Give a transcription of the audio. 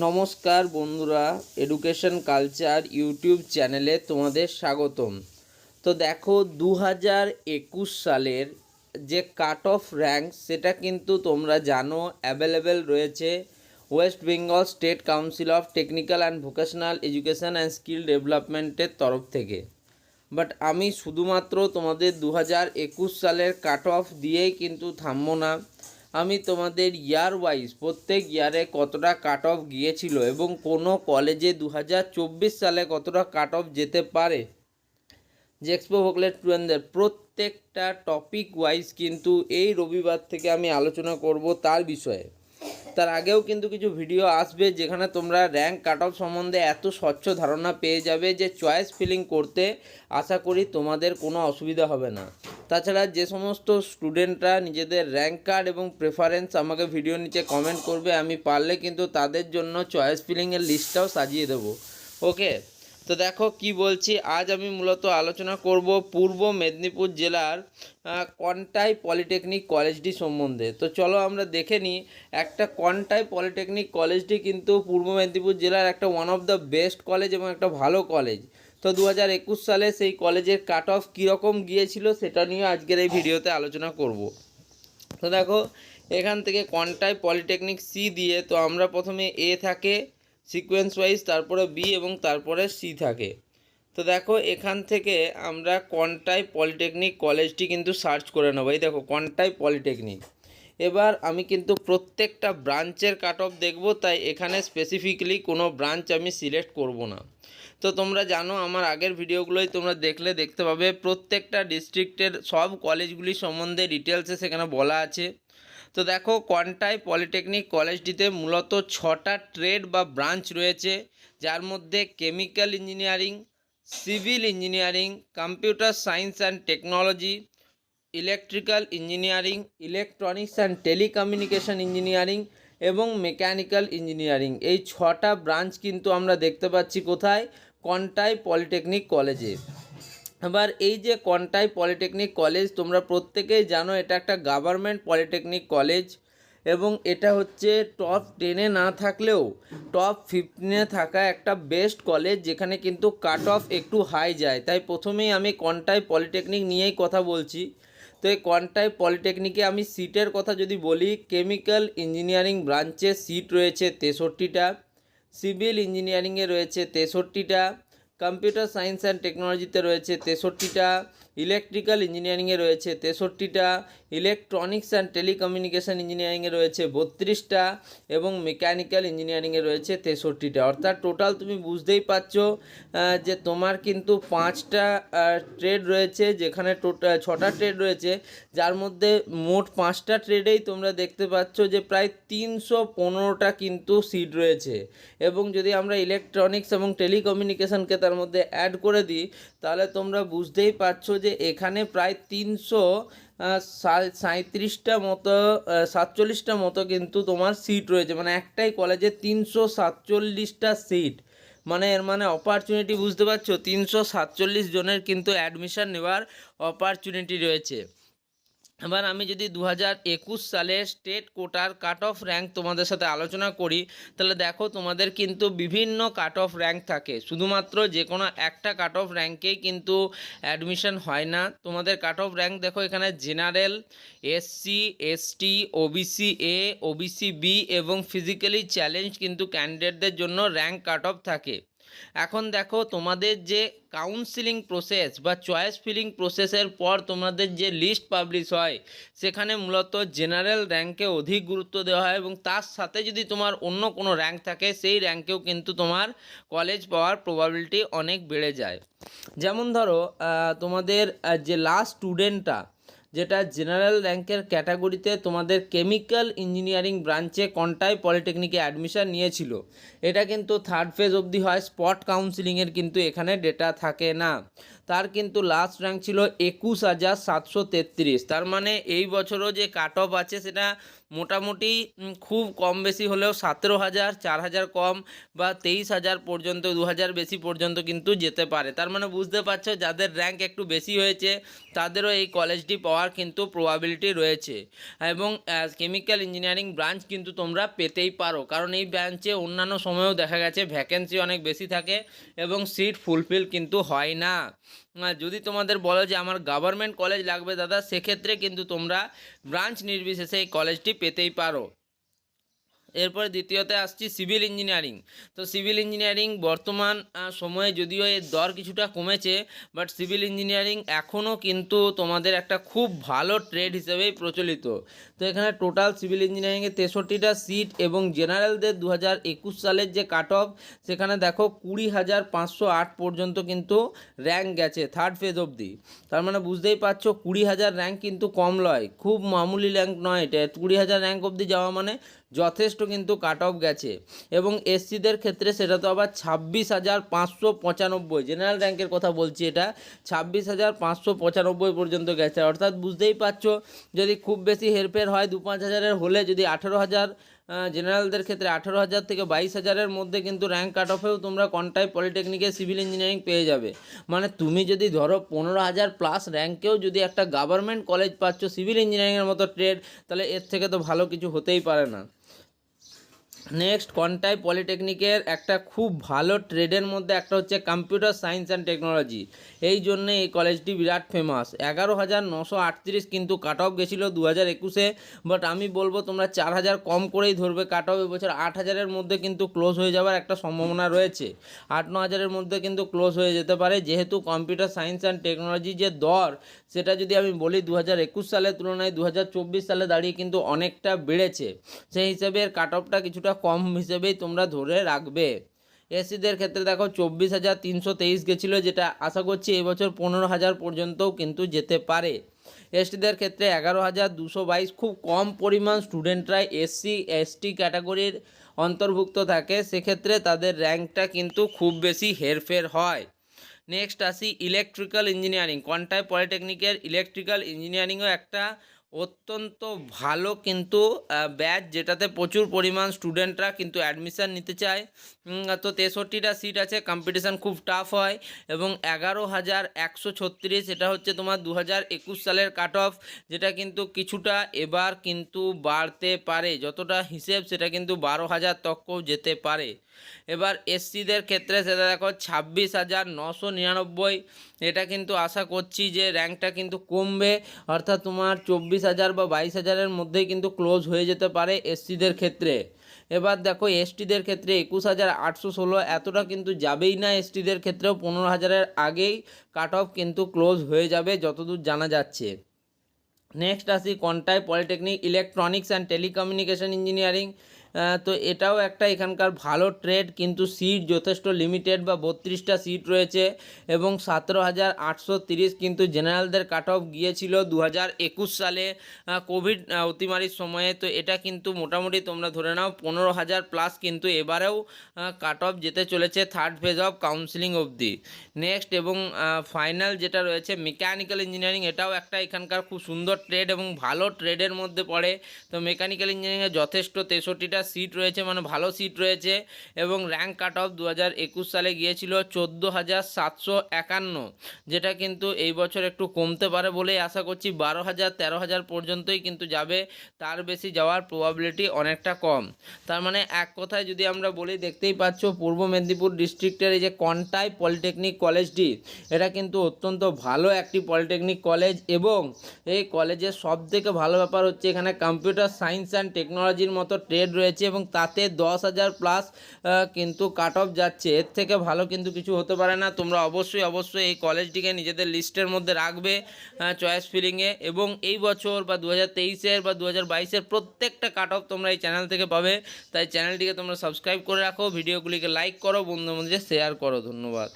নমস্কার বন্ধুরা, education culture YouTube চ্যানেলে তোমাদের স্বাগতম। তো দেখো 2021 সালের যে কাট অফ র্যাঙ্ক সেটা কিন্তু তোমরা জানো অ্যাভেলেবেল রয়েছে West Bengal state council of technical and vocational education and skill ডেভেলপমেন্টের তরফ থেকে। বাট আমি শুধুমাত্র তোমাদের 2021 সালের কাট অফ দিয়েই কিন্তু থামবো না। আমি তোমাদের ইয়ার ওয়াইজ প্রত্যেক ইয়ারে কতটা কাট অফ গিয়েছিল এবং কোনো কলেজে 2024 সালে কতটা কাট অফ যেতে পারে জেএক্সপো ভোকেলেট স্টুডেন্টদের প্রত্যেকটা টপিক ওয়াইজ কিন্তু এই রবিবার থেকে আমি আলোচনা করব তার বিষয়ে। তার আগেও কিন্তু কিছু ভিডিও আসবে যেখানে তোমরা র্যাঙ্ক কাট অফ সম্বন্ধে এত স্বচ্ছ ধারণা পেয়ে যাবে যে চয়েস ফিলিং করতে আশা করি তোমাদের কোনো অসুবিধা হবে না। তাছাড়া যে সমস্ত স্টুডেন্টরা নিজেদের র্যাঙ্ক কার্ড এবং প্রেফারেন্স আমাকে ভিডিও নিচে কমেন্ট করবে, আমি পারলে কিন্তু তাদের জন্য চয়েস ফিলিংয়ের লিস্টটাও সাজিয়ে দেবো। ওকে, তো দেখো কি বলছি। আজ আমি মূলত আলোচনা করব পূর্ব মেদিনীপুর জেলার কনটাই পলিটেকনিক কলেজটি সম্বন্ধে। তো চলো আমরা দেখে নিই। একটা কনটাই পলিটেকনিক কলেজটি কিন্তু পূর্ব মেদিনীপুর জেলার একটা one of the best college এবং একটা ভালো কলেজ। তো 2021 সালে সেই কলেজের কাট অফ কীরকম গিয়েছিল সেটা নিয়ে আজকের এই ভিডিওতে আলোচনা করব। তো দেখো এখান থেকে কনটাই পলিটেকনিক সি দিয়ে, তো আমরা প্রথমে এ থাকে সিকোয়েন্স ওয়াইজ, তারপরে বি এবং তারপরে সি থাকে। তো দেখো এখান থেকে আমরা কনটাই পলিটেকনিক কলেজটি কিন্তু সার্চ করে নেব। এই দেখো কনটাই পলিটেকনিক। এবার আমি কিন্তু প্রত্যেকটা ব্রাঞ্চের কাট অফ দেখব, তাই এখানে স্পেসিফিক্যালি কোনো ব্রাঞ্চ আমি সিলেক্ট করব না। তো তোমরা জানো আমার আগের ভিডিওগুলোই তোমরা দেখতে পাবে প্রত্যেকটা ডিস্ট্রিক্টের সব কলেজগুলি সম্বন্ধে ডিটেলসে সেখানে বলা আছে। তো দেখো কনটাই পলিটেকনিক কলেজটিতে মূলত 6টা ট্রেড বা ব্রাঞ্চ রয়েছে, যার মধ্যে chemical engineering, civil engineering, computer science and technology, electrical engineering, electronics and telecommunication engineering এবং মেকানিক্যাল ইঞ্জিনিয়ারিং। এই 6টা ব্রাঞ্চ কিন্তু আমরা দেখতে পাচ্ছি কোথায়? কনটাই পলিটেকনিক কলেজে। এবার এই যে কনটাই পলিটেকনিক কলেজ তোমরা প্রত্যেকেই জানো এটা একটা গভর্নমেন্ট পলিটেকনিক কলেজ এবং এটা হচ্ছে টপ 10-এ না থাকলেও টপ 15-এ থাকা একটা বেস্ট কলেজ, যেখানে কিন্তু কাট অফ একটু হাই যায়। তাই প্রথমেই আমি কনটাই পলিটেকনিক নিয়েই কথা বলছি। তো এই কনটাই পলিটেকনিকে আমি সিটের কথা যদি বলি, কেমিক্যাল ইঞ্জিনিয়ারিং ব্রাঞ্চে সিট রয়েছে 63টা, সিভিল ইঞ্জিনিয়ারিংয়ে রয়েছে 63টা, কম্পিউটার সায়েন্স অ্যান্ড টেকনোলজিতে রয়েছে 63টা, ইলেকট্রিক্যাল ইঞ্জিনিয়ারিংয়ে রয়েছে 63টা, ইলেকট্রনিক্স অ্যান্ড টেলিকমিউনিকেশন ইঞ্জিনিয়ারিংয়ে রয়েছে 32টা এবং মেকানিক্যাল ইঞ্জিনিয়ারিংয়ে রয়েছে 63টা। অর্থাৎ টোটাল তুমি বুঝতেই পারছো যে তোমার কিন্তু 5টা ট্রেড রয়েছে, যেখানে টোটাল 6টা ট্রেড রয়েছে, যার মধ্যে মোট 5টা ট্রেডেই তোমরা দেখতে পাচ্ছ যে প্রায় 315টা কিন্তু সিট রয়েছে। এবং যদি আমরা ইলেকট্রনিক্স এবং টেলিকমিউনিকেশনকে তার মধ্যে অ্যাড করে দিই, তাহলে তোমরা বুঝতেই পারছো যে এখানে প্রায় 337টা মতো 47টা মতো কিন্তু তোমার সিট রয়েছে। মানে একটাই কলেজে 347টা সিট, মানে এর মানে অপরচুনিটি বুঝতে পারছো, 347 জনের কিন্তু অ্যাডমিশন নেওয়ার অপরচুনিটি রয়েছে। এবার আমি যদি 2021 সালের স্টেট কোটার কাট অফ র্যাঙ্ক তোমাদের সাথে আলোচনা করি, তাহলে দেখো তোমাদের কিন্তু বিভিন্ন কাট অফ র্যাঙ্ক থাকে। শুধুমাত্র যে কোনো একটা কাট অফ র্যাঙ্কেই কিন্তু অ্যাডমিশন হয় না। তোমাদের কাট অফ র্যাঙ্ক দেখো এখানে general, SC, ST, OBC A, OBC B এবং ফিজিক্যালি চ্যালেঞ্জ কিন্তু ক্যান্ডিডেটদের জন্য র্যাঙ্ক কাট অফ থাকে। এখন দেখো তোমাদের যে কাউন্সিলিং প্রসেস বা চয়েস ফিলিং প্রসেসের পর তোমাদের যে লিস্ট পাবলিশ হয়, সেখানে মূলত জেনারেল র্যাঙ্কে অধিক গুরুত্ব দেওয়া হয় এবং তার সাথে যদি তোমার অন্য কোনো র্যাঙ্ক থাকে সেই র্যাঙ্কেও কিন্তু তোমার কলেজ পাওয়ার প্রবাবিলিটি অনেক বেড়ে যায়। যেমন ধরো তোমাদের যে লাস্ট স্টুডেন্টটা যেটা জেনারেল র্যাঙ্কের ক্যাটাগরিতে তোমাদের কেমিক্যাল ইঞ্জিনিয়ারিং ব্রাঞ্চে কনটাই পলিটেকনিকে অ্যাডমিশান নিয়েছিল, এটা কিন্তু থার্ড ফেজ অবধি হয়, স্পট কাউন্সিলিংয়ের কিন্তু এখানে ডেটা থাকে না। তার কিন্তু লাস্ট র্যাঙ্ক ছিল 21,733। তার মানে এই বছরও যে কাট অফ আছে সেটা মোটামুটি খুব কম বেশি হলেও 17,000, 4,000 কম বা 23,000 পর্যন্ত, 2,000 বেশি পর্যন্ত কিন্তু যেতে পারে। তার মানে বুঝতে পারছো যাদের র্যাঙ্ক একটু বেশি হয়েছে তাদেরও এই কলেজটি পাওয়ার কিন্তু প্রবাবিলিটি রয়েছে। এবং কেমিক্যাল ইঞ্জিনিয়ারিং ব্রাঞ্চ কিন্তু তোমরা পেতেই পারো, কারণ এই ব্রাঞ্চে অন্যান্য সময়েও দেখা গেছে ভ্যাকেন্সি অনেক বেশি থাকে এবং সিট ফুলফিল কিন্তু হয় না। যদি তোমাদের বলো যে আমার গভর্নমেন্ট কলেজ লাগবে দাদা, সেক্ষেত্রে কিন্তু তোমরা ব্রাঞ্চ নির্বিশেষে এই কলেজটি পেতেই পারো। এরপরে দ্বিতীয়তে আসছি সিভিল ইঞ্জিনিয়ারিং। তো সিভিল ইঞ্জিনিয়ারিং বর্তমান সময়ে যদিও এর দর কিছুটা কমেছে, বাট সিভিল ইঞ্জিনিয়ারিং এখনও কিন্তু তোমাদের একটা খুব ভালো ট্রেড হিসেবেই প্রচলিত। তো এখানে টোটাল সিভিল ইঞ্জিনিয়ারিংয়ে 63টা সিট এবং জেনারেলদের 2021 সালের যে কাট অফ, সেখানে দেখো 20,508 পর্যন্ত কিন্তু র্যাঙ্ক গেছে থার্ড ফেজ অবধি। তার মানে বুঝতেই পারছো 20,000 র্যাঙ্ক কিন্তু কম নয়, খুব মামুলি র্যাঙ্ক নয় এটা। 20,000 র্যাঙ্ক অবধি যাওয়া মানে যথেষ্ট কিন্তু কাট অফ গেছে। এবং এসসিদের ক্ষেত্রে সেটা তো আবার 26,595, জেনারেল র্যাঙ্কের কথা বলছি, এটা 26,595 পর্যন্ত গেছে। অর্থাৎ বুঝতেই পারছো যদি খুব বেশি হেরফের হয় 2-5 হাজারের হলে, যদি 18,000 জেনারেলদের ক্ষেত্রে 18,000 থেকে 22,000-এর মধ্যে কিন্তু র্যাঙ্ক কাট অফেও তোমরা কনটাই পলিটেকনিকে সিভিল ইঞ্জিনিয়ারিং পেয়ে যাবে। মানে তুমি যদি ধরো 15,000 প্লাস র্যাঙ্কেও যদি একটা গভর্নমেন্ট কলেজ পাচ্ছ সিভিল ইঞ্জিনিয়ারিংয়ের মতো ট্রেড, তাহলে এর থেকে তো ভালো কিছু হতেই পারে না। নেক্সট, কনটাই পলিটেকনিকের একটা খুব ভালো ট্রেডের মধ্যে একটা হচ্ছে কম্পিউটার সায়েন্স অ্যান্ড টেকনোলজি। এই জন্যে এই কলেজটি বিরাট ফেমাস। 11,938 কিন্তু কাট অফ গেছিলো 2021-এ, বাট আমি বলবো তোমরা 4,000 কম করেই ধরবে কাট অফ। এবছর 8,000-এর মধ্যে কিন্তু ক্লোজ হয়ে যাওয়ার একটা সম্ভাবনা রয়েছে। 8-9,000-এর মধ্যে কিন্তু ক্লোজ হয়ে যেতে পারে, যেহেতু কম্পিউটার সায়েন্স অ্যান্ড টেকনোলজি যে দর, সেটা যদি আমি বলি 2021 সালের তুলনায় 2024 সালে দাঁড়িয়ে কিন্তু অনেকটা বেড়েছে। সেই হিসেবে এর কাট অফটা কিছুটা কম হিসেবেই তোমরা ধরে রাখবে। এসসিদের ক্ষেত্রে দেখো 24,323 গেছিলো, যেটা আশা করছি এবছর 15,000 পর্যন্তও কিন্তু যেতে পারে। এসটিদের ক্ষেত্রে 11,222, খুব কম পরিমাণ স্টুডেন্টরাই এসসি এসটি ক্যাটাগরির অন্তর্ভুক্ত থাকে, সেক্ষেত্রে তাদের র্যাঙ্কটা কিন্তু খুব বেশি হেরফের হয়। নেক্সট আসি ইলেকট্রিক্যাল ইঞ্জিনিয়ারিং। কনটাই পলিটেকনিকের ইলেকট্রিক্যাল ইঞ্জিনিয়ারিংও একটা অত্যন্ত ভালো কিন্তু ব্যাচ, যেটাতে প্রচুর পরিমাণ স্টুডেন্টরা কিন্তু অ্যাডমিশান নিতে চায়। তো 63টা সিট আছে, কম্পিটিশান খুব টাফ হয়। এবং 11,136 এটা হচ্ছে তোমার 2021 সালের কাট অফ, যেটা কিন্তু কিছুটা এবার কিন্তু বাড়তে পারে, যতটা হিসেব সেটা কিন্তু 12,000 তকও যেতে পারে। এবার এসসিদের ক্ষেত্রে সেটা দেখো 26,999, এটা কিন্তু আশা করছি যে র্যাঙ্কটা কিন্তু কমবে, অর্থাৎ তোমার 24,000 বা 22,000-এর মধ্যেই কিন্তু ক্লোজ হয়ে যেতে পারে এসসিদের ক্ষেত্রে। এবার দেখো এসটিদের ক্ষেত্রে 21,816, এতটা কিন্তু যাবেই না এসটিদের ক্ষেত্রেও, 15,000-এর আগেই কাট অফ কিন্তু ক্লোজ হয়ে যাবে যতদূর জানা যাচ্ছে। নেক্সট আসি Contai polytechnic electronics and telecommunication engineering. তো এটাও একটা এখানকার ভালো ট্রেড, কিন্তু সিট যথেষ্ট লিমিটেড, বা 32টা সিট রয়েছে এবং 17,830 কিন্তু জেনারেলদের কাট অফ গিয়েছিল 2021 সালে কোভিড অতিমারির সময়ে। তো এটা কিন্তু মোটামুটি তোমরা ধরে নাও 15,000 প্লাস কিন্তু এবারেও কাট অফ যেতে চলেছে থার্ড ফেজ অফ কাউন্সিলিং অবধি। নেক্সট এবং ফাইনাল যেটা রয়েছে মেকানিক্যাল ইঞ্জিনিয়ারিং, এটাও একটা এখানকার খুব সুন্দর ট্রেড এবং ভালো ট্রেডের মধ্যে পড়ে। তো মেকানিক্যাল ইঞ্জিনিয়ারিংয়ে যথেষ্ট 63টা সিট রয়েছে, মানে ভালো সিট রয়েছে। এবং র্যাঙ্ক কাট অফ 2021 সালে গিয়েছিল 14,751, যেটা কিন্তু এই বছর একটু কমতে পারে বলেই আশা করছি। 12,000 13,000 পর্যন্তই কিন্তু যাবে, তার বেশি যাওয়ার প্রবাবিলিটি অনেকটা কম। তার মানে এক কথায় যদি আমরা বলি, দেখতেই পাচ্ছ পূর্ব মেদিনীপুর ডিস্ট্রিক্টের এই যে কনটাই পলিটেকনিক কলেজটি, এটা কিন্তু অত্যন্ত ভালো একটি পলিটেকনিক কলেজ। এবং এই কলেজের সবথেকে ভালো ব্যাপার হচ্ছে এখানে কম্পিউটার সায়েন্স অ্যান্ড টেকনোলজির মতো ট্রেড রয়েছে এবং তাতে 10,000 প্লাস কিন্তু কাট অফ যাচ্ছে। এর থেকে ভালো কিন্তু কিছু হতে পারে না। তোমরা অবশ্যই এই কলেজটিকে নিজেদের লিস্টের মধ্যে রাখবে চয়েস ফিলিংয়ে। এবং এই বছর বা 2023-এর বা 2022-এর প্রত্যেকটা কাট অফ তোমরা এই চ্যানেল থেকে পাবে। তাই চ্যানেলটিকে তোমরা সাবস্ক্রাইব করে রাখো, ভিডিওগুলিকে লাইক করো, বন্ধুদের মধ্যে শেয়ার করো। ধন্যবাদ।